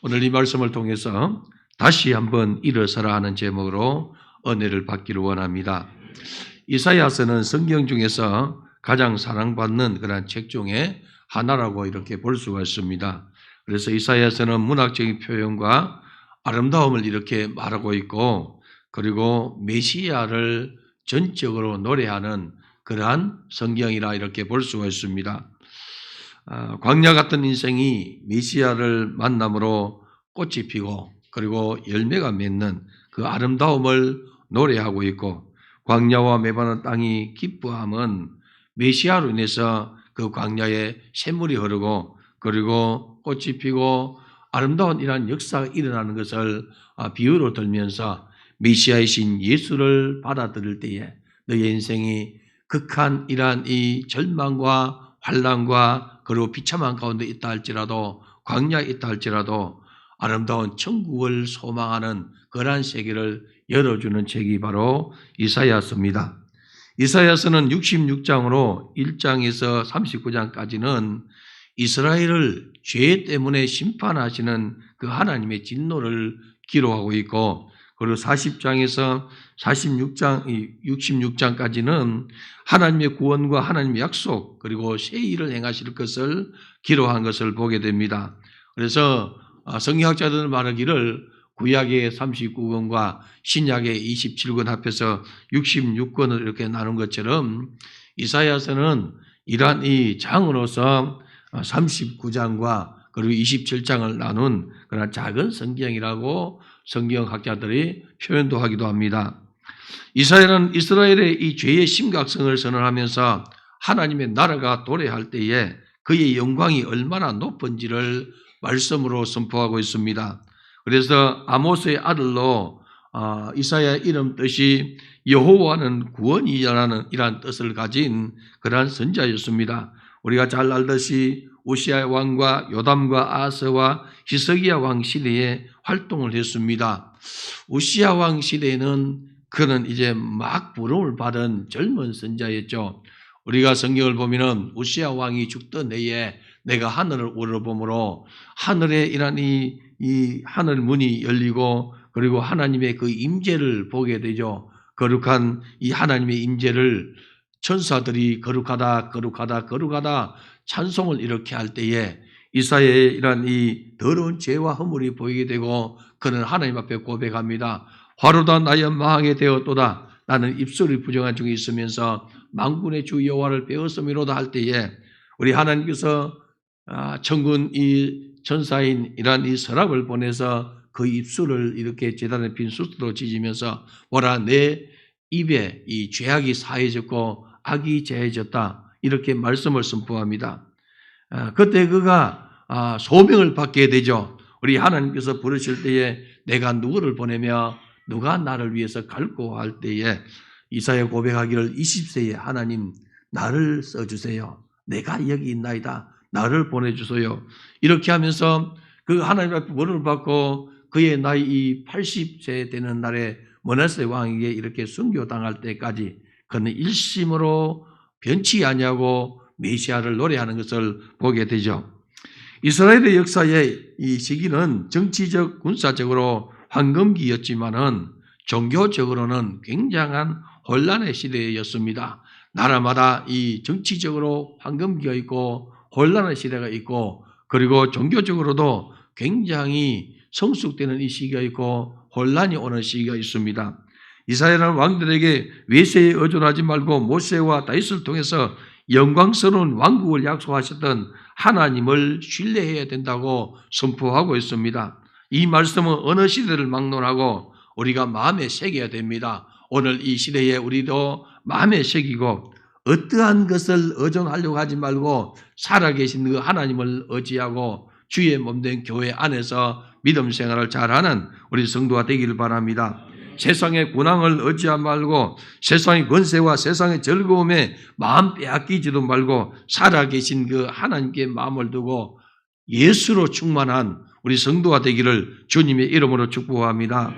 오늘 이 말씀을 통해서 다시 한번 일어서라 하는 제목으로 은혜를 받기를 원합니다. 이사야서는 성경 중에서 가장 사랑받는 그런 책 중에 하나라고 이렇게 볼 수가 있습니다. 그래서 이사야서는 문학적인 표현과 아름다움을 이렇게 말하고 있고, 그리고 메시아를 전적으로 노래하는 그러한 성경이라 이렇게 볼 수가 있습니다. 광야 같은 인생이 메시아를 만남으로 꽃이 피고 그리고 열매가 맺는 그 아름다움을 노래하고 있고, 광야와 메마른 땅이 기뻐함은 메시아로 인해서 그 광야에 샘물이 흐르고 그리고 꽃이 피고 아름다운 이러한 역사가 일어나는 것을 비유로 들면서 메시아이신 예수를 받아들일 때에 너의 인생이 극한 이러한 이 절망과 환난과 그리고 비참한 가운데 있다 할지라도, 광야에 있다 할지라도 아름다운 천국을 소망하는 그러한 세계를 열어주는 책이 바로 이사야서입니다. 이사야서는 66장으로 1장에서 39장까지는 이스라엘을 죄 때문에 심판하시는 그 하나님의 진노를 기록하고 있고, 그리고 40장에서 66장까지는 하나님의 구원과 하나님의 약속 그리고 새 일을 행하실 것을 기록한 것을 보게 됩니다. 그래서 성경학자들은 말하기를 구약의 39권과 신약의 27권 합해서 66권을 이렇게 나눈 것처럼 이사야서는 이러한 이 장으로서 39장과 그리고 27장을 나눈 그런 작은 성경이라고 성경학자들이 표현도 하기도 합니다. 이사야는 이스라엘의 이 죄의 심각성을 선언하면서 하나님의 나라가 도래할 때에 그의 영광이 얼마나 높은지를 말씀으로 선포하고 있습니다. 그래서 아모스의 아들로 이사야의 이름 뜻이 여호와는 구원이라는 이러한 뜻을 가진 그러한 선지자였습니다. 우리가 잘 알듯이 우시야 왕과 요담과 아하스와 히스기야 왕 시대에 활동을 했습니다. 우시야 왕 시대에는 그는 이제 막 부름을 받은 젊은 선지자였죠. 우리가 성경을 보면은 우시야 왕이 죽던 해에 내가 하늘을 우러보므로 하늘에 이란 이 하늘 문이 열리고 그리고 하나님의 그 임재를 보게 되죠. 거룩한 이 하나님의 임재를 천사들이 거룩하다 거룩하다 거룩하다 찬송을 이렇게 할 때에 이사야의 이런 이 더러운 죄와 허물이 보이게 되고 그는 하나님 앞에 고백합니다. 화로다 나의 망하게 되었도다. 나는 입술이 부정한 중에 있으면서 만군의 주 여호와를 배웠음이로다 할 때에 우리 하나님께서 천군 이 천사인 이란 이 서랍을 보내서 그 입술을 이렇게 제단에 빈 숫으로 찢으면서 뭐라 내 입에 이 죄악이 사해졌고 악이 제해졌다 이렇게 말씀을 선포합니다. 그때 그가 소명을 받게 되죠. 우리 하나님께서 부르실 때에 내가 누구를 보내며 누가 나를 위해서 갈고 할 때에 이사야 고백하기를 20세에 하나님 나를 써주세요. 내가 여기 있나이다. 나를 보내주세요. 이렇게 하면서 그 하나님 앞에 부름을 받고 그의 나이 80세 되는 날에 므낫세 왕에게 이렇게 순교당할 때까지 그는 일심으로 변치 아니하고 메시아를 노래하는 것을 보게 되죠. 이스라엘의 역사의 이 시기는 정치적, 군사적으로 황금기였지만은 종교적으로는 굉장한 혼란의 시대였습니다. 나라마다 이 정치적으로 황금기가 있고 혼란의 시대가 있고 그리고 종교적으로도 굉장히 성숙되는 이 시기가 있고 혼란이 오는 시기가 있습니다. 이스라엘 왕들에게 외세에 의존하지 말고 모세와 다윗을 통해서 영광스러운 왕국을 약속하셨던 하나님을 신뢰해야 된다고 선포하고 있습니다. 이 말씀은 어느 시대를 막론하고 우리가 마음에 새겨야 됩니다. 오늘 이 시대에 우리도 마음에 새기고 어떠한 것을 의존하려고 하지 말고 살아계신 그 하나님을 의지하고 주의 몸된 교회 안에서 믿음 생활을 잘하는 우리 성도가 되기를 바랍니다. 세상의 군왕을 의지하지 말고 세상의 권세와 세상의 즐거움에 마음 빼앗기지도 말고 살아계신 그 하나님께 마음을 두고 예수로 충만한 우리 성도가 되기를 주님의 이름으로 축복합니다.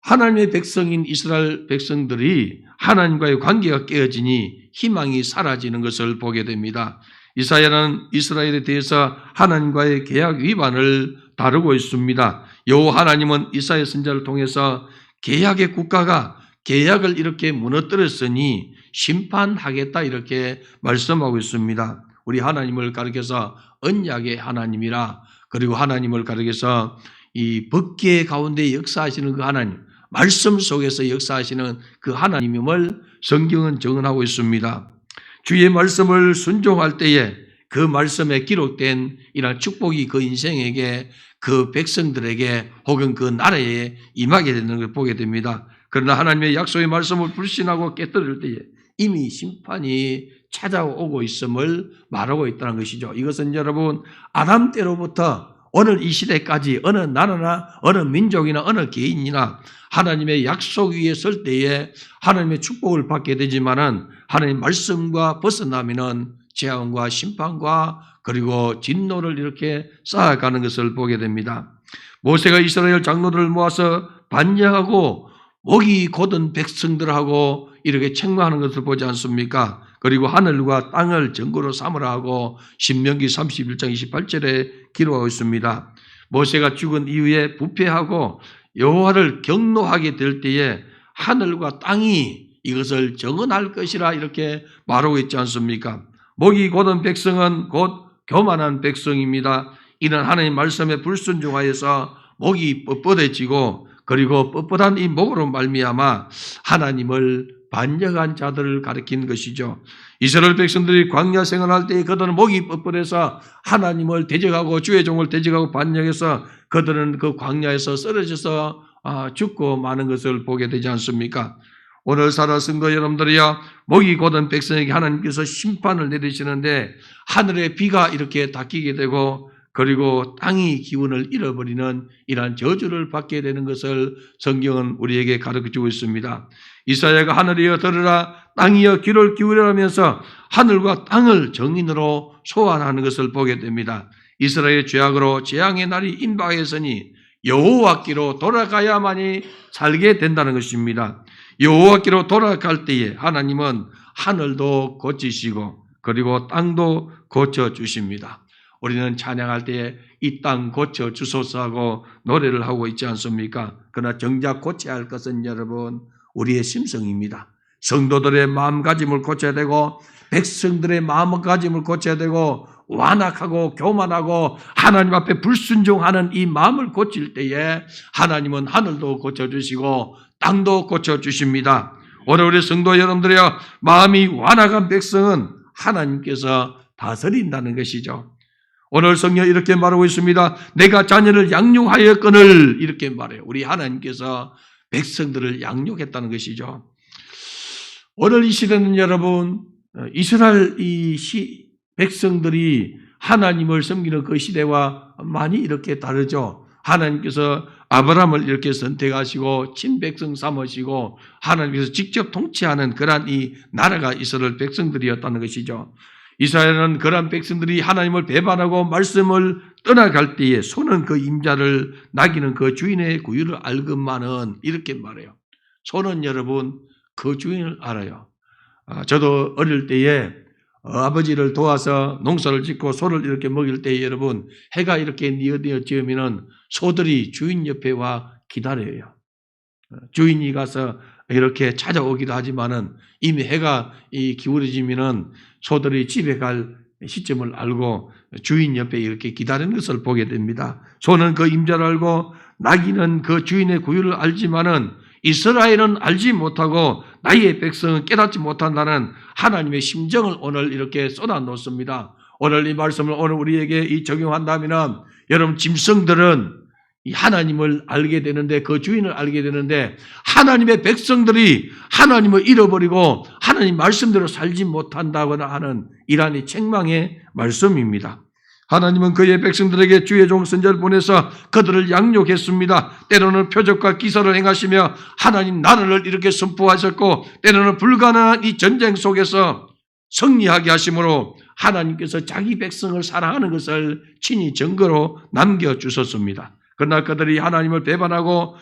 하나님의 백성인 이스라엘 백성들이 하나님과의 관계가 깨어지니 희망이 사라지는 것을 보게 됩니다. 이사야는 이스라엘에 대해서 하나님과의 계약 위반을 다루고 있습니다. 여호와 하나님은 이사야 선지자를 통해서 계약의 국가가 계약을 이렇게 무너뜨렸으니 심판하겠다 이렇게 말씀하고 있습니다. 우리 하나님을 가리켜서 언약의 하나님이라, 그리고 하나님을 가리켜서 이 법계 가운데 역사하시는 그 하나님, 말씀 속에서 역사하시는 그 하나님임을 성경은 증언하고 있습니다. 주의 말씀을 순종할 때에 그 말씀에 기록된 이러한 축복이 그 인생에게, 그 백성들에게 혹은 그 나라에 임하게 되는 걸 보게 됩니다. 그러나 하나님의 약속의 말씀을 불신하고 깨뜨릴 때에 이미 심판이 찾아오고 있음을 말하고 있다는 것이죠. 이것은 여러분, 아담 때로부터 오늘 이 시대까지 어느 나라나 어느 민족이나 어느 개인이나 하나님의 약속 위에 설 때에 하나님의 축복을 받게 되지만은 하나님의 말씀과 벗어나면은 재앙과 심판과 그리고 진노를 이렇게 쌓아가는 것을 보게 됩니다. 모세가 이스라엘 장로들을 모아서 반역하고 목이 곧은 백성들하고 이렇게 책망하는 것을 보지 않습니까? 그리고 하늘과 땅을 증거로 삼으라 하고 신명기 31장 28절에 기록하고 있습니다. 모세가 죽은 이후에 부패하고 여호와를 경노하게 될 때에 하늘과 땅이 이것을 정언할 것이라 이렇게 말하고 있지 않습니까? 목이 곧은 백성은 곧 교만한 백성입니다. 이는 하나님 말씀에 불순종하여서 목이 뻣뻣해지고 그리고 뻣뻣한 이 목으로 말미암아 하나님을 반역한 자들을 가리킨 것이죠. 이스라엘 백성들이 광야 생활할 때 그들은 목이 뻣뻣해서 하나님을 대적하고 주의 종을 대적하고 반역해서 그들은 그 광야에서 쓰러져서 죽고 마는 것을 보게 되지 않습니까? 오늘 살아 성도 여러분들이야, 목이 곧은 백성에게 하나님께서 심판을 내리시는데 하늘의 비가 이렇게 닦이게 되고 그리고 땅이 기운을 잃어버리는 이러한 저주를 받게 되는 것을 성경은 우리에게 가르쳐주고 있습니다. 이사야가 하늘이여 들으라, 땅이여 귀를 기울여라면서 하늘과 땅을 정인으로 소환하는 것을 보게 됩니다. 이스라엘의 죄악으로 재앙의 날이 임박했으니 여호와께로 돌아가야만이 살게 된다는 것입니다. 여호와께로 돌아갈 때에 하나님은 하늘도 고치시고 그리고 땅도 고쳐주십니다. 우리는 찬양할 때에 이 땅 고쳐주소서 하고 노래를 하고 있지 않습니까? 그러나 정작 고쳐야 할 것은 여러분, 우리의 심성입니다. 성도들의 마음가짐을 고쳐야 되고 백성들의 마음가짐을 고쳐야 되고 완악하고 교만하고 하나님 앞에 불순종하는 이 마음을 고칠 때에 하나님은 하늘도 고쳐주시고 땅도 고쳐주십니다. 오늘 우리 성도 여러분들이여, 마음이 완악한 백성은 하나님께서 다스린다는 것이죠. 오늘 성경 이렇게 말하고 있습니다. 내가 자녀를 양육하였거늘 이렇게 말해요. 우리 하나님께서 백성들을 양육했다는 것이죠. 오늘 이 시대는 여러분, 이스라엘 백성들이 하나님을 섬기는 그 시대와 많이 이렇게 다르죠. 하나님께서 아브라함을 이렇게 선택하시고 친백성 삼으시고 하나님께서 직접 통치하는 그러한 이 나라가 이스라엘 백성들이었다는 것이죠. 이스라엘은 그러한 백성들이 하나님을 배반하고 말씀을 떠나갈 때에 소는 그 임자를, 나귀는 그 주인의 구유를 알건만은 이렇게 말해요. 소는 여러분 그 주인을 알아요. 저도 어릴 때에 아버지를 도와서 농사를 짓고 소를 이렇게 먹일 때에 여러분, 해가 이렇게 뉘어뉘어 지으면은 소들이 주인 옆에 와 기다려요. 주인이 가서 이렇게 찾아오기도 하지만은 이미 해가 기울어지면은 소들이 집에 갈 시점을 알고 주인 옆에 이렇게 기다리는 것을 보게 됩니다. 소는 그 임자를 알고 나귀는 그 주인의 구유를 알지만은 이스라엘은 알지 못하고 나의 백성은 깨닫지 못한다는 하나님의 심정을 오늘 이렇게 쏟아놓습니다. 오늘 이 말씀을 오늘 우리에게 적용한다면은 여러분, 짐승들은 하나님을 알게 되는데, 그 주인을 알게 되는데, 하나님의 백성들이 하나님을 잃어버리고 하나님 말씀대로 살지 못한다거나 하는 이러한 책망의 말씀입니다. 하나님은 그의 백성들에게 주의 종 선지자를 보내서 그들을 양육했습니다. 때로는 표적과 기사를 행하시며 하나님 나라를 이렇게 선포하셨고, 때로는 불가능한 이 전쟁 속에서 승리하게 하심으로 하나님께서 자기 백성을 사랑하는 것을 친히 증거로 남겨주셨습니다. 그러나 그들이 하나님을 배반하고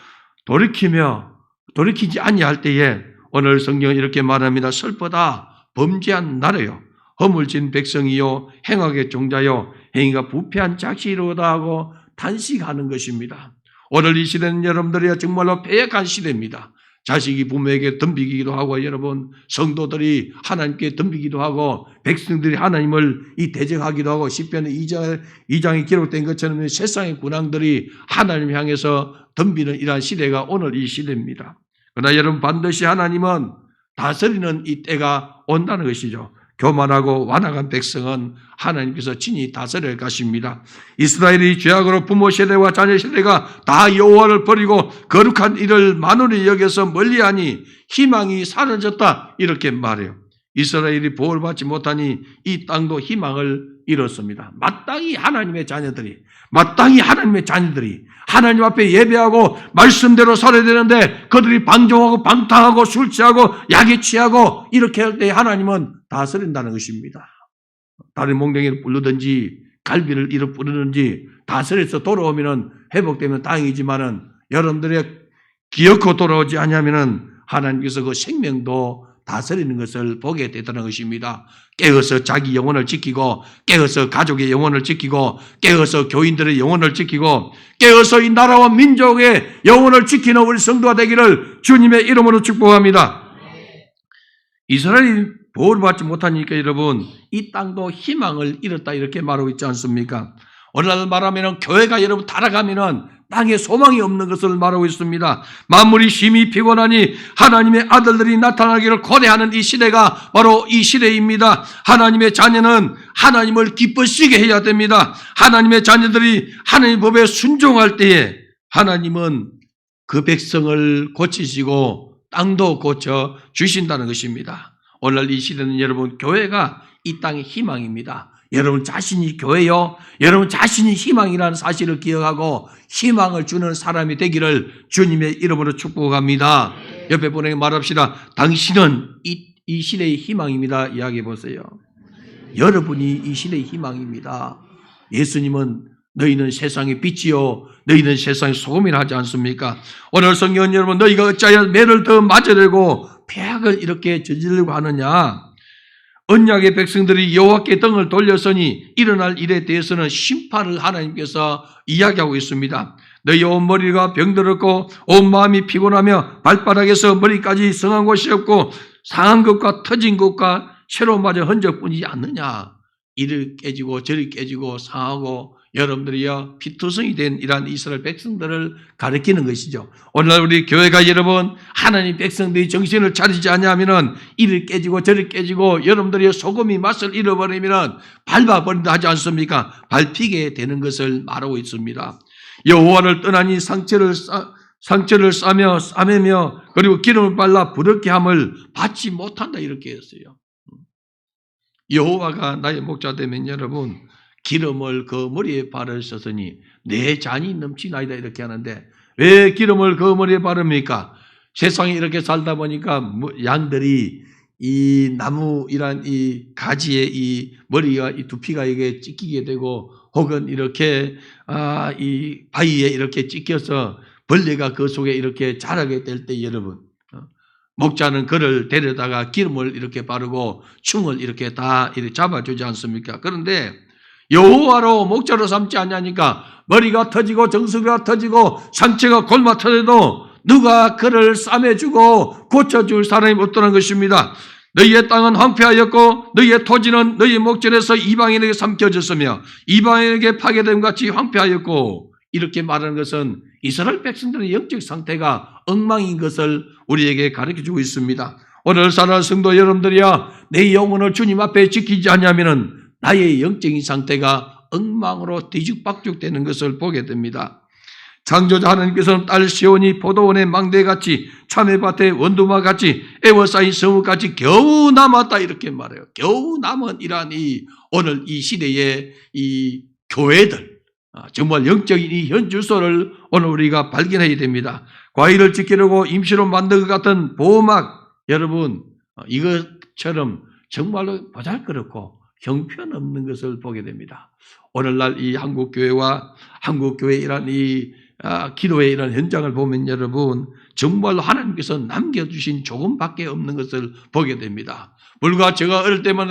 돌이키지 아니할 때에 오늘 성경은 이렇게 말합니다. 슬프다, 범죄한 나라요, 허물진 백성이요, 행악의 종자요, 행위가 부패한 자식이로다 하고 단식하는 것입니다. 오늘 이 시대는 여러분들이 정말로 패역한 시대입니다. 자식이 부모에게 덤비기도 하고 여러분 성도들이 하나님께 덤비기도 하고 백성들이 하나님을 대적하기도 하고 시편 2장에 기록된 것처럼 세상의 군왕들이 하나님을 향해서 덤비는 이러한 시대가 오늘 이 시대입니다. 그러나 여러분 반드시 하나님은 다스리는 이 때가 온다는 것이죠. 교만하고 완악한 백성은 하나님께서 친히 다스릴 것입니다. 이스라엘이 죄악으로 부모 세대와 자녀 세대가 다 여호와를 버리고 거룩한 일을 만원히 여겨서 멀리하니 희망이 사라졌다 이렇게 말해요. 이스라엘이 보호를 받지 못하니 이 땅도 희망을 잃었습니다. 마땅히 하나님의 자녀들이 하나님 앞에 예배하고 말씀대로 살아야 되는데 그들이 방종하고 방탕하고 술 취하고 약에 취하고 이렇게 할 때 하나님은 다스린다는 것입니다. 다른 몽둥이를 부르든지 갈비를 이렇게 부르든지 다스려서 돌아오면 회복되면 다행이지만은 여러분들의 기어코 돌아오지 않으면은 하나님께서 그 생명도 다스리는 것을 보게 되더라는 것입니다. 깨어서 자기 영혼을 지키고 깨어서 가족의 영혼을 지키고 깨어서 교인들의 영혼을 지키고 깨어서 이 나라와 민족의 영혼을 지키는 우리 성도가 되기를 주님의 이름으로 축복합니다. 이스라엘이 보호를 받지 못하니까 여러분 이 땅도 희망을 잃었다 이렇게 말하고 있지 않습니까? 오늘날 말하면 교회가 여러분 타락하면 땅에 소망이 없는 것을 말하고 있습니다. 만물이 심히 피곤하니 하나님의 아들들이 나타나기를 고대하는 이 시대가 바로 이 시대입니다. 하나님의 자녀는 하나님을 기쁘시게 해야 됩니다. 하나님의 자녀들이 하나님의 법에 순종할 때에 하나님은 그 백성을 고치시고 땅도 고쳐 주신다는 것입니다. 오늘날 이 시대는 여러분 교회가 이 땅의 희망입니다. 여러분 자신이 교회요, 여러분 자신이 희망이라는 사실을 기억하고 희망을 주는 사람이 되기를 주님의 이름으로 축복합니다. 옆에 분에게 말합시다. 당신은 이 시대의 희망입니다. 이야기해 보세요. 여러분이 이 시대의 희망입니다. 예수님은 너희는 세상의 빛이요 너희는 세상의 소금이라 하지 않습니까? 오늘 성경 여러분 너희가 어찌하여 매를 더 맞으려고 폐악을 이렇게 저지르려고 하느냐? 언약의 백성들이 여호와께 등을 돌렸으니 일어날 일에 대해서는 심판을 하나님께서 이야기하고 있습니다. 너희 온 머리가 병들었고 온 마음이 피곤하며 발바닥에서 머리까지 성한 곳이 없고 상한 것과 터진 것과 새로마저 흔적뿐이지 않느냐. 이리 깨지고 저리 깨지고 상하고 여러분들이요 피투성이 된 이러한 이스라엘 백성들을 가리키는 것이죠. 오늘날 우리 교회가 여러분 하나님 백성들이 정신을 차리지 않으면은 이리 깨지고 저리 깨지고 여러분들이 소금이 맛을 잃어버리면은 밟아버린다 하지 않습니까? 밟히게 되는 것을 말하고 있습니다. 여호와를 떠나니 상처를 싸매며 그리고 기름을 발라 부드럽게 함을 받지 못한다 이렇게 했어요. 여호와가 나의 목자 되면 여러분 기름을 그 머리에 바르셨으니 내 잔이 넘치나이다 이렇게 하는데 왜 기름을 그 머리에 바릅니까? 세상에 이렇게 살다 보니까 양들이 이 나무이란 이 가지에 이 머리가 이 두피가 이게 찢기게 되고 혹은 이렇게 이 바위에 이렇게 찢겨서 벌레가 그 속에 이렇게 자라게 될 때 여러분 목자는 그를 데려다가 기름을 이렇게 바르고 충을 이렇게 다 이렇게 잡아주지 않습니까? 그런데 여호와로 목자로 삼지 않냐니까 머리가 터지고 정수리가 터지고 상처가 골마 터져도 누가 그를 싸매주고 고쳐줄 사람이 없다는 것입니다. 너희의 땅은 황폐하였고 너희의 토지는 너희 목전에서 이방인에게 삼켜졌으며 이방인에게 파괴됨 같이 황폐하였고 이렇게 말하는 것은 이스라엘 백성들의 영적 상태가 엉망인 것을 우리에게 가르쳐주고 있습니다. 오늘 사랑하는 성도 여러분들이야 내 영혼을 주님 앞에 지키지 않으면 나의 영적인 상태가 엉망으로 뒤죽박죽 되는 것을 보게 됩니다. 창조자 하나님께서는 딸 시온이 포도원의 망대같이 참외밭의 원두막같이 애워싸인 성읍같이 겨우 남았다 이렇게 말해요. 겨우 남은 이러한 오늘 이 시대의 이 교회들 정말 영적인 이 현주소를 오늘 우리가 발견해야 됩니다. 과일을 지키려고 임시로 만든 것 같은 보호막 여러분 이것처럼 정말로 보잘것없고 형편없는 것을 보게 됩니다. 오늘날 이 한국교회와 한국교회의 이런 기도의 이런 현장을 보면 여러분 정말로 하나님께서 남겨주신 조금밖에 없는 것을 보게 됩니다. 불과 제가 어릴 때만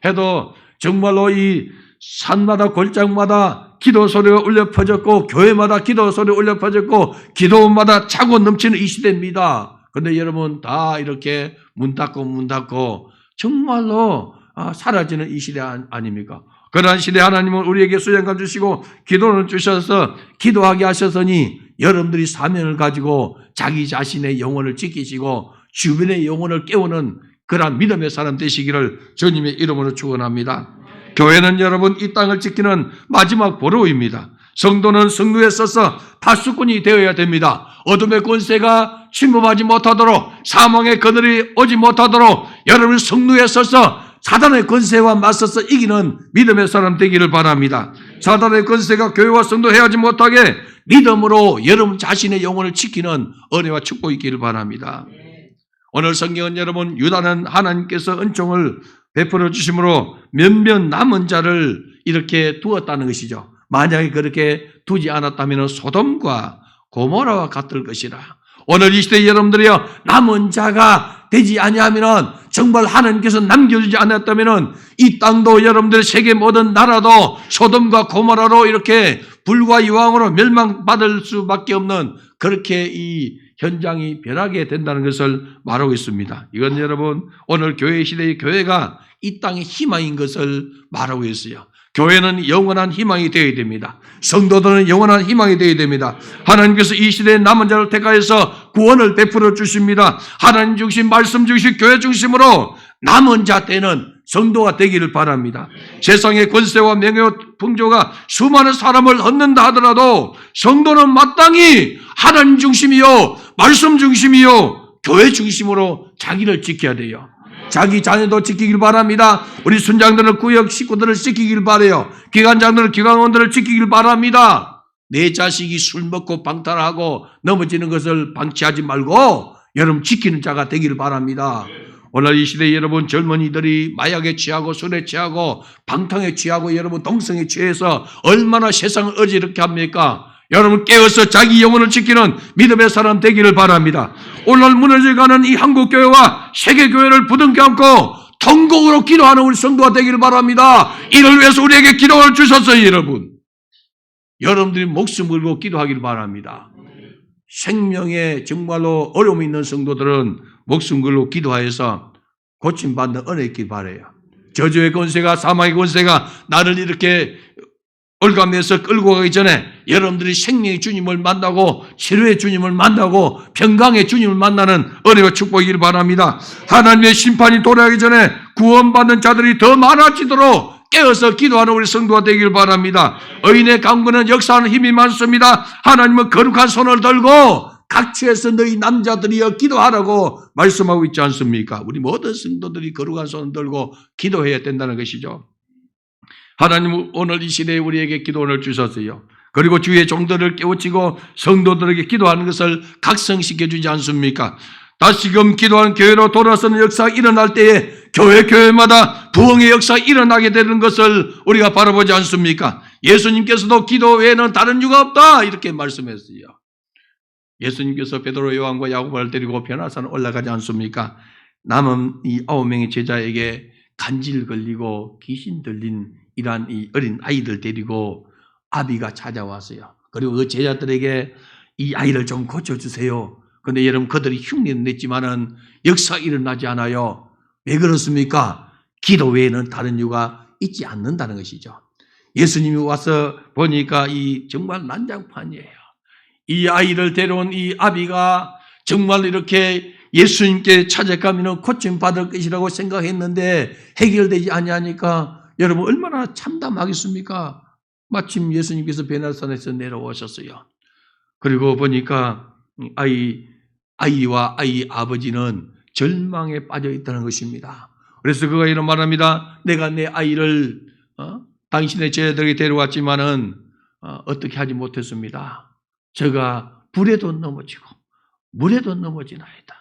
해도 정말로 이 산마다 골짜기마다 기도 소리가 울려 퍼졌고 교회마다 기도 소리가 울려 퍼졌고 기도마다 차고 넘치는 이 시대입니다. 그런데 여러분 다 이렇게 문 닫고 정말로 사라지는 이 시대 아닙니까? 그러한 시대 하나님은 우리에게 수양감 주시고 기도를 주셔서 기도하게 하셨으니 여러분들이 사명을 가지고 자기 자신의 영혼을 지키시고 주변의 영혼을 깨우는 그러한 믿음의 사람 되시기를 주님의 이름으로 축원합니다. 교회는 여러분 이 땅을 지키는 마지막 보루입니다. 성도는 성루에 서서 파수꾼이 되어야 됩니다. 어둠의 권세가 침범하지 못하도록 사망의 그늘이 오지 못하도록 여러분 성루에 서서 사단의 권세와 맞서서 이기는 믿음의 사람 되기를 바랍니다. 사단의 권세가 교회와 성도 해하지 못하게 믿음으로 여러분 자신의 영혼을 지키는 은혜와 축복이 있기를 바랍니다. 오늘 성경은 여러분 유다는 하나님께서 은총을 베풀어 주심으로 몇몇 남은 자를 이렇게 두었다는 것이죠. 만약에 그렇게 두지 않았다면 소돔과 고모라와 같을 것이라. 오늘 이 시대에 여러분들이요 남은 자가 되지 아니하면 정말 하나님께서 남겨주지 않았다면 이 땅도 여러분들 세계 모든 나라도 소돔과 고모라로 이렇게 불과 유황으로 멸망받을 수밖에 없는 그렇게 이 현장이 변하게 된다는 것을 말하고 있습니다. 이건 여러분 오늘 교회 시대의 교회가 이 땅의 희망인 것을 말하고 있어요. 교회는 영원한 희망이 되어야 됩니다. 성도들은 영원한 희망이 되어야 됩니다. 하나님께서 이 시대의 남은 자를 택하여서 구원을 베풀어 주십니다. 하나님 중심, 말씀 중심, 교회 중심으로 남은 자 때는 성도가 되기를 바랍니다. 세상의 권세와 명예와 풍조가 수많은 사람을 얻는다 하더라도 성도는 마땅히 하나님 중심이요, 말씀 중심이요, 교회 중심으로 자기를 지켜야 돼요. 자기 자녀도 지키길 바랍니다. 우리 순장들은 구역 식구들을 지키길 바라요. 기관장들은 기관원들을 지키길 바랍니다. 내 자식이 술 먹고 방탕하고 넘어지는 것을 방치하지 말고 여러분 지키는 자가 되기를 바랍니다. 오늘 이 시대에 여러분 젊은이들이 마약에 취하고 술에 취하고 방탕에 취하고 여러분 동성에 취해서 얼마나 세상을 어지럽게 합니까? 여러분 깨어서 자기 영혼을 지키는 믿음의 사람 되기를 바랍니다. 오늘 무너져가는 이 한국교회와 세계교회를 부둥켜 안고 통곡으로 기도하는 우리 성도가 되기를 바랍니다. 이를 위해서 우리에게 기도를 주셨어요. 여러분들이 목숨 걸고 기도하기를 바랍니다. 생명에 정말로 어려움이 있는 성도들은 목숨 걸고 기도하여서 고침받는 은혜 있길 바라요. 저주의 권세가 사망의 권세가 나를 이렇게 올가면서 끌고 가기 전에 여러분들이 생명의 주님을 만나고 치료의 주님을 만나고 평강의 주님을 만나는 은혜와 축복이길 바랍니다. 하나님의 심판이 도래하기 전에 구원받는 자들이 더 많아지도록 깨어서 기도하는 우리 성도가 되길 바랍니다. 의인의 강구는 역사하는 힘이 많습니다. 하나님은 거룩한 손을 들고 각처에서 너희 남자들이여 기도하라고 말씀하고 있지 않습니까? 우리 모든 성도들이 거룩한 손을 들고 기도해야 된다는 것이죠. 하나님은 오늘 이 시대에 우리에게 기도를 주셨어요. 그리고 주의 종들을 깨우치고 성도들에게 기도하는 것을 각성시켜 주지 않습니까? 다시금 기도하는 교회로 돌아서는 역사가 일어날 때에 교회마다 부흥의 역사가 일어나게 되는 것을 우리가 바라보지 않습니까? 예수님께서도 기도 외에는 다른 이유가 없다 이렇게 말씀했어요. 예수님께서 베드로, 요한과 야고보를 데리고 변화산에 올라가지 않습니까? 남은 이 9명의 제자에게 간질 걸리고 귀신 들린 이러한 이 어린 아이들 데리고 아비가 찾아왔어요. 그리고 그 제자들에게 이 아이를 좀 고쳐주세요. 그런데 여러분 그들이 흉내는 냈지만은 역사가 일어나지 않아요. 왜 그렇습니까? 기도 외에는 다른 이유가 있지 않는다는 것이죠. 예수님이 와서 보니까 이 정말 난장판이에요. 이 아이를 데려온 이 아비가 정말 이렇게 예수님께 찾아가면 고침받을 것이라고 생각했는데 해결되지 아니하니까 여러분 얼마나 참담하겠습니까? 마침 예수님께서 베나산에서 내려오셨어요. 그리고 보니까 아이와 아이 아버지는 절망에 빠져 있다는 것입니다. 그래서 그가 이런 말합니다. 내가 내 아이를 당신의 제자들에게 데려왔지만은 어떻게 하지 못했습니다. 제가 불에도 넘어지고 물에도 넘어지나이다.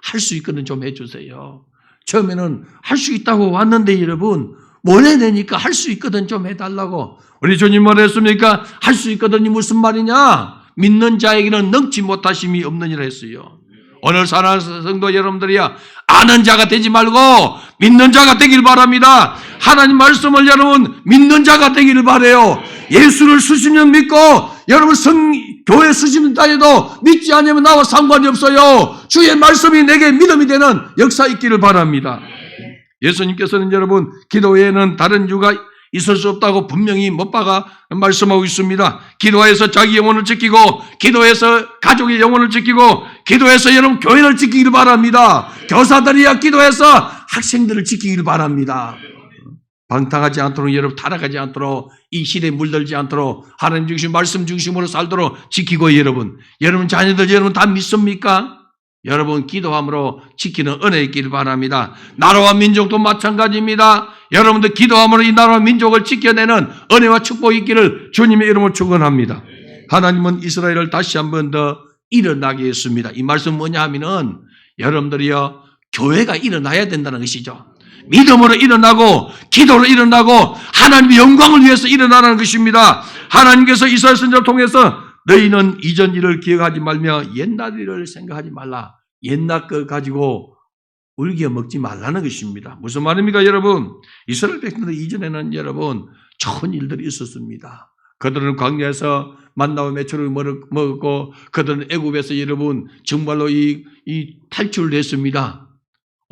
할 수 있거든 좀 해주세요. 처음에는 할 수 있다고 왔는데 여러분 뭘 해내니까 할 수 있거든 좀 해달라고. 우리 주님 말했습니까? 할 수 있거든이 무슨 말이냐? 믿는 자에게는 능치 못하심이 없느니라 했어요. 오늘 사랑하는 성도 여러분들이야, 아는 자가 되지 말고 믿는 자가 되길 바랍니다. 하나님 말씀을 여러분 믿는 자가 되기를 바라요. 예수를 수십 년 믿고 여러분 교회 수십 년 다녀도 믿지 않으면 나와 상관이 없어요. 주의 말씀이 내게 믿음이 되는 역사 있기를 바랍니다. 예수님께서는 여러분 기도에는 다른 이유가 있을 수 없다고 분명히 못 박아 말씀하고 있습니다. 기도해서 자기 영혼을 지키고, 기도해서 가족의 영혼을 지키고, 기도해서 여러분 교회를 지키기를 바랍니다. 교사들이야 기도해서 학생들을 지키기를 바랍니다. 방탕하지 않도록, 여러분 타락하지 않도록, 이 시대에 물들지 않도록 하나님 중심 말씀 중심으로 살도록 지키고, 여러분 자녀들 여러분 다 믿습니까? 여러분 기도함으로 지키는 은혜 있기를 바랍니다. 나라와 민족도 마찬가지입니다. 여러분들 기도함으로 이 나라와 민족을 지켜내는 은혜와 축복이 있기를 주님의 이름으로 축원합니다. 하나님은 이스라엘을 다시 한 번 더 일어나게 했습니다. 이 말씀 뭐냐 하면은 여러분들이요 교회가 일어나야 된다는 것이죠. 믿음으로 일어나고 기도로 일어나고 하나님의 영광을 위해서 일어나는 것입니다. 하나님께서 이스라엘 선지자를 통해서 너희는 이전 일을 기억하지 말며 옛날 일을 생각하지 말라. 옛날 거 가지고 울겨 먹지 말라는 것입니다. 무슨 말입니까 여러분? 이스라엘 백성들 이전에는 여러분 좋은 일들이 있었습니다. 그들은 광야에서 만나와 메추를 먹었고, 그들은 애굽에서 여러분 정말로 이 탈출됐습니다.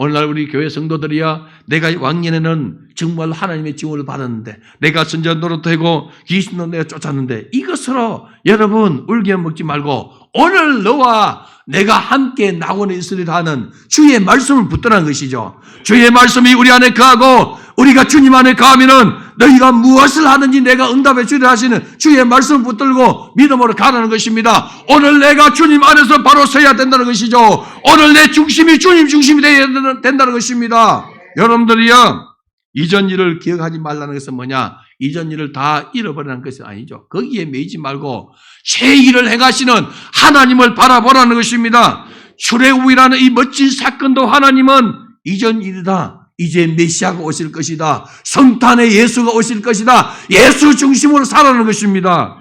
오늘날 우리 교회 성도들이야 내가 왕년에는 정말 하나님의 지원을 받았는데, 내가 선지자 노릇하고 귀신도 내가 쫓았는데, 이것으로 여러분 울겨 먹지 말고 오늘 너와 내가 함께 낙원에 있으리라 하는 주의 말씀을 붙들라는 것이죠. 주의 말씀이 우리 안에 거하고 우리가 주님 안에 거하면은 너희가 무엇을 하든지 내가 응답해 주리라 하시는 주의 말씀을 붙들고 믿음으로 가라는 것입니다. 오늘 내가 주님 안에서 바로 서야 된다는 것이죠. 오늘 내 중심이 주님 중심이 되어야 된다는 것입니다. 여러분들이요 이전 일을 기억하지 말라는 것은 뭐냐? 이전 일을 다 잃어버리는 것이 아니죠. 거기에 매이지 말고 새 일을 행하시는 하나님을 바라보라는 것입니다. 출애굽이라는 이 멋진 사건도 하나님은 이전 일이다. 이제 메시아가 오실 것이다. 성탄에 예수가 오실 것이다. 예수 중심으로 살아가는 것입니다.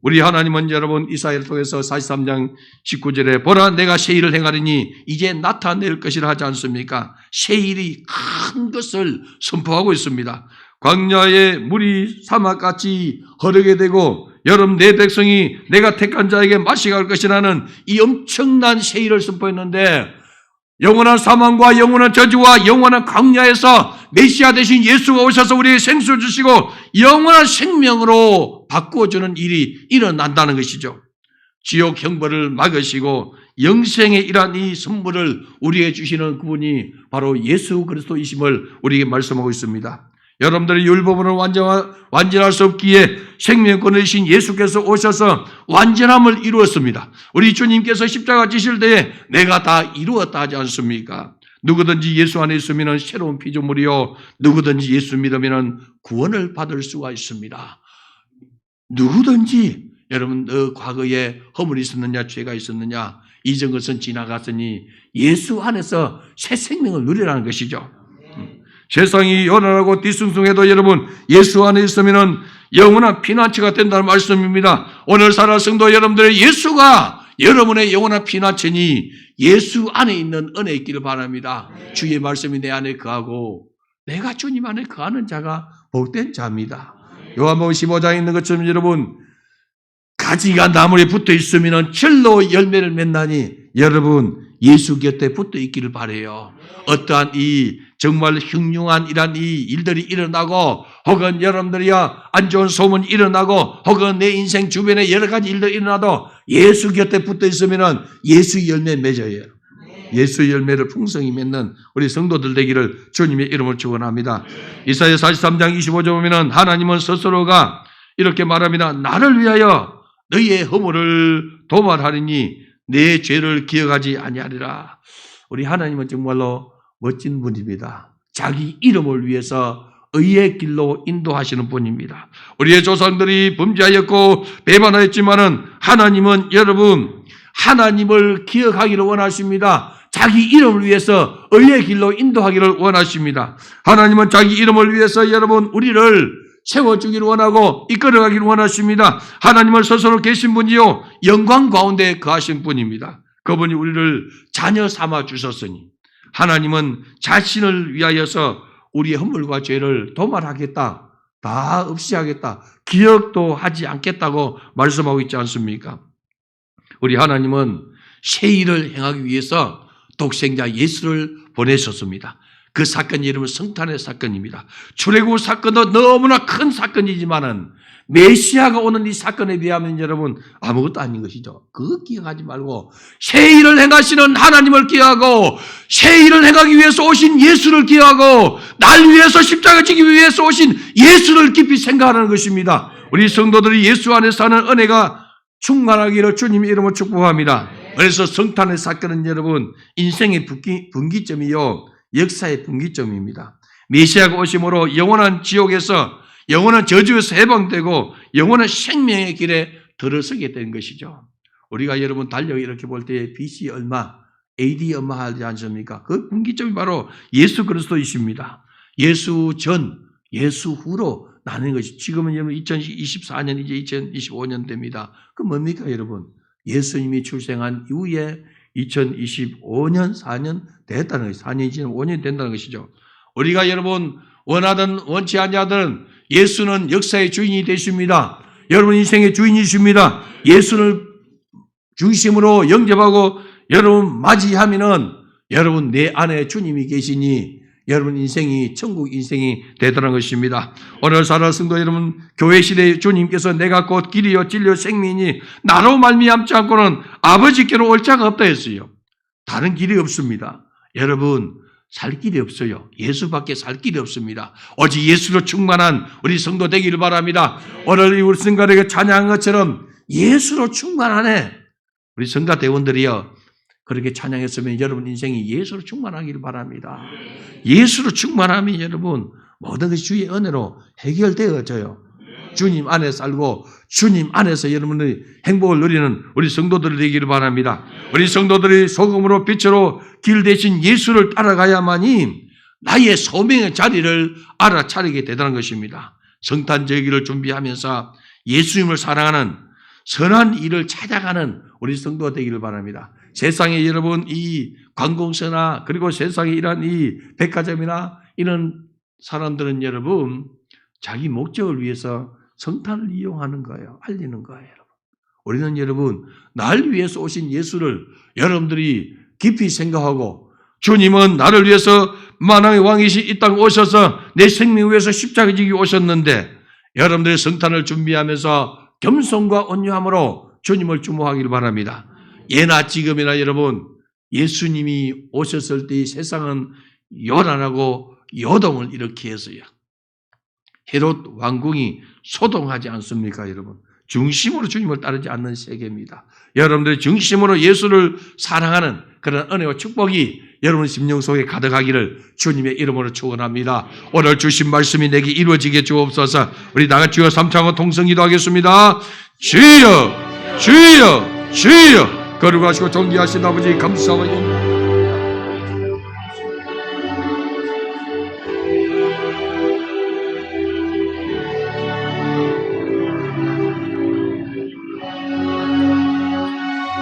우리 하나님은 여러분 이사야를 통해서 43장 19절에 보라 내가 새 일을 행하리니 이제 나타낼 것이라 하지 않습니까? 새 일이 큰 것을 선포하고 있습니다. 광야에 물이 사막같이 흐르게 되고 여러분 내 백성이 내가 택한 자에게 마시게 할 것이라는 이 엄청난 새 일을 선포했는데, 영원한 사망과 영원한 저주와 영원한 광야에서 메시아 대신 예수가 오셔서 우리에게 생수 주시고 영원한 생명으로 바꾸어주는 일이 일어난다는 것이죠. 지옥 형벌을 막으시고 영생의 이러한 이 선물을 우리에게 주시는 그분이 바로 예수 그리스도이심을 우리에게 말씀하고 있습니다. 여러분들의 율법으로 완전할 수 없기에 생명권을 주신 예수께서 오셔서 완전함을 이루었습니다. 우리 주님께서 십자가 지실 때에 내가 다 이루었다 하지 않습니까? 누구든지 예수 안에 있으면 새로운 피조물이요 누구든지 예수 믿으면 구원을 받을 수가 있습니다. 누구든지 여러분 너 과거에 허물이 있었느냐 죄가 있었느냐 이전 것은 지나갔으니 예수 안에서 새 생명을 누리라는 것이죠. 세상이 요란하고 뒤숭숭해도 여러분 예수 안에 있으면 영원한 피난처가 된다는 말씀입니다. 오늘 살아 성도 여러분들의 예수가 여러분의 영원한 피난처니 예수 안에 있는 은혜 있기를 바랍니다. 주의 말씀이 내 안에 거하고 내가 주님 안에 거하는 자가 복된 자입니다. 요한복음 15장에 있는 것처럼 여러분 가지가 나무에 붙어 있으면 철로 열매를 맺나니 여러분 예수 곁에 붙어 있기를 바라요. 어떠한 이 정말 흉흉한 이런 이 일들이 일어나고 혹은 여러분들이야 안 좋은 소문이 일어나고 혹은 내 인생 주변에 여러 가지 일들이 일어나도 예수 곁에 붙어 있으면 예수 열매 맺어요. 예수 열매를 풍성히 맺는 우리 성도들 되기를 주님의 이름으로 축원합니다. 이사야 43장 25절 보면 하나님은 스스로가 이렇게 말합니다. 나를 위하여 너희의 허물을 도말하리니 내 죄를 기억하지 아니하리라. 우리 하나님은 정말로 멋진 분입니다. 자기 이름을 위해서 의의 길로 인도하시는 분입니다. 우리의 조상들이 범죄하였고 배반하였지만은 하나님은 여러분 하나님을 기억하기를 원하십니다. 자기 이름을 위해서 의의 길로 인도하기를 원하십니다. 하나님은 자기 이름을 위해서 여러분 우리를 세워주기를 원하고 이끌어가기를 원하십니다. 하나님을 스스로 계신 분이요 영광 가운데 거하신 분입니다. 그분이 우리를 자녀 삼아 주셨으니 하나님은 자신을 위하여서 우리의 허물과 죄를 도말하겠다, 다 없이 하겠다, 기억도 하지 않겠다고 말씀하고 있지 않습니까? 우리 하나님은 새 일을 행하기 위해서 독생자 예수를 보내셨습니다. 그 사건이 이름은 성탄의 사건입니다. 출애굽 사건도 너무나 큰 사건이지만은 메시아가 오는 이 사건에 비하면 여러분 아무것도 아닌 것이죠. 그거 기억하지 말고 새 일을 행하시는 하나님을 기억하고 새 일을 행하기 위해서 오신 예수를 기억하고 날 위해서 십자가 지기 위해서 오신 예수를 깊이 생각하는 것입니다. 우리 성도들이 예수 안에 사는 은혜가 충만하기를 주님의 이름으로 축복합니다. 그래서 성탄의 사건은 여러분 인생의 분기점이요 역사의 분기점입니다. 메시아가 오심으로 영원한 지옥에서 영원한 저주에서 해방되고 영원한 생명의 길에 들어서게 된 것이죠. 우리가 여러분 달력 이렇게 볼 때 BC 얼마, AD 얼마 하지 않습니까? 그 분기점이 바로 예수 그리스도이십니다. 예수 전, 예수 후로 나누는 것이 지금은 여러분 2024년 이제 2025년 됩니다. 그 뭡니까 여러분? 예수님이 출생한 이후에 2025년 4년 됐다는 것이죠. 4년이 지나면 5년이 된다는 것이죠. 우리가 여러분 원하든 원치 않냐든 예수는 역사의 주인이 되십니다. 여러분 인생의 주인이십니다. 예수를 중심으로 영접하고 여러분 맞이하면은 여러분 내 안에 주님이 계시니 여러분 인생이 천국 인생이 되더라는 것입니다. 오늘 살아 성도 여러분 교회 시대에 주님께서 내가 곧 길이요 진리요 생명이니 나로 말미암지 않고는 아버지께로 올 자가 없다 했어요. 다른 길이 없습니다. 여러분 살 길이 없어요. 예수밖에 살 길이 없습니다. 오직 예수로 충만한 우리 성도 되기를 바랍니다. 오늘 우리 성가대가 찬양한 것처럼 예수로 충만하네. 우리 성가 대원들이요 그렇게 찬양했으면 여러분 인생이 예수로 충만하기를 바랍니다. 예수로 충만하면 여러분 모든 것이 주의 은혜로 해결되어져요. 주님 안에 살고 주님 안에서 여러분의 행복을 누리는 우리 성도들이 되기를 바랍니다. 우리 성도들이 소금으로 빛으로 길 대신 예수를 따라가야만이 나의 소명의 자리를 알아차리게 되다는 것입니다. 성탄절기를 준비하면서 예수님을 사랑하는 선한 일을 찾아가는 우리 성도가 되기를 바랍니다. 세상에 여러분 이 관공서나 그리고 세상에 이런 이 백화점이나 이런 사람들은 여러분 자기 목적을 위해서 성탄을 이용하는 거예요. 알리는 거예요. 여러분. 우리는 여러분 날 위해서 오신 예수를 여러분들이 깊이 생각하고 주님은 나를 위해서 만왕의 왕이시 이 땅에 오셔서 내 생명 위해서 십자가 지기 오셨는데 여러분들의 성탄을 준비하면서 겸손과 온유함으로 주님을 주목하기를 바랍니다. 예나 지금이나 여러분 예수님이 오셨을 때 세상은 요란하고 요동을 일으키 했어요. 헤롯 왕궁이 소동하지 않습니까 여러분? 중심으로 주님을 따르지 않는 세계입니다. 여러분들의 중심으로 예수를 사랑하는 그런 은혜와 축복이 여러분 심령 속에 가득하기를 주님의 이름으로 축원합니다. 오늘 주신 말씀이 내게 이루어지게 주옵소서. 우리 다 같이 주여 삼창과 동성기도 하겠습니다. 주여 주여 주여 거룩하시고 존귀하신 아버지 감사하고